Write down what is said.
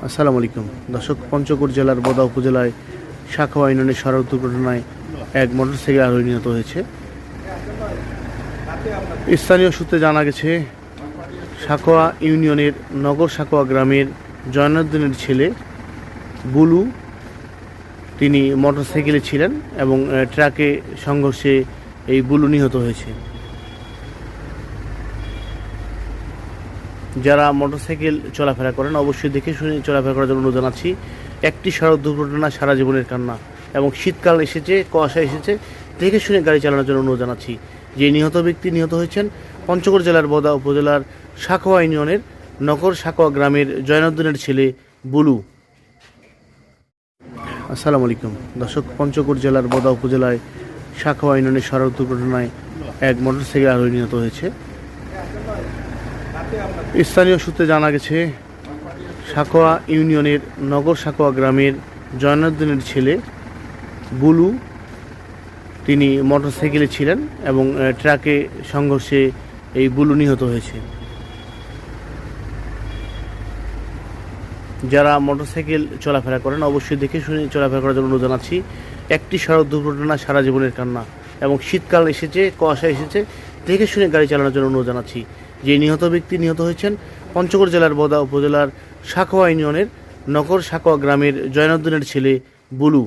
আসসালামু আলাইকুম দর্শক, পঞ্চগড় জেলার বোদা উপজেলায় সাঁকোয়া ইউনিয়নের সড়ক দুর্ঘটনায় এক মোটরসাইকেল আরোহী নিহত হয়েছে। স্থানীয় সূত্রে জানা গেছে, সাঁকোয়া ইউনিয়নের নগর সাঁকোয়া গ্রামের জয়নুদ্দিনের ছেলে বুলু, তিনি মোটরসাইকেলে ছিলেন এবং ট্রাকে সংঘর্ষে এই বুলু নিহত হয়েছে। যারা মোটরসাইকেল চলাফেরা করেন অবশ্যই দেখে শুনে চলাফেরা করার জন্য অনুরোধ জানাচ্ছি। একটি সড়ক দুর্ঘটনা সারা জীবনের কান্না, এবং শীতকাল এসেছে, কুয়াশা এসেছে, দেখে শুনে গাড়ি চালানোর জন্য অনুরোধ জানাচ্ছি। যে নিহত ব্যক্তি নিহত হয়েছেন পঞ্চগড় জেলার বোদা উপজেলার সাঁকোয়া ইউনিয়নের নগর সাঁকোয়া গ্রামের জয়নুদ্দিনের ছেলে বুলু। আসসালামু আলাইকুম দর্শক, পঞ্চগড় জেলার বোদা উপজেলায় সাঁকোয়া ইউনিয়নের সড়ক দুর্ঘটনায় এক মোটরসাইকেল আরোহী নিহত হয়েছে। স্থানীয় সূত্রে জানা গেছে, সাঁকোয়া ইউনিয়নের নগর সাঁকোয়া গ্রামের জয়নুদ্দিনের ছেলে বুলু, তিনি মোটরসাইকেলে ছিলেন এবং ট্রাকে সংঘর্ষে এই বুলু নিহত হয়েছে। যারা মোটরসাইকেল চলাফেরা করেন অবশ্যই দেখে শুনে চলাফেরা করার জন্য অনুরোধ জানাচ্ছি। একটি সড়ক দুর্ঘটনা সারা জীবনের কান্না, এবং শীতকাল এসেছে, কুয়াশা এসেছে, দেখে শুনে গাড়ি চালানোর জন্য অনুরোধ জানাচ্ছি। যে নিহত ব্যক্তি নিহত হয়েছেন পঞ্চগড় জেলার বোদা উপজেলার সাঁকোয়া ইউনিয়নের নগর সাঁকোয়া গ্রামের জয়নুদ্দিনের ছেলে বুলু।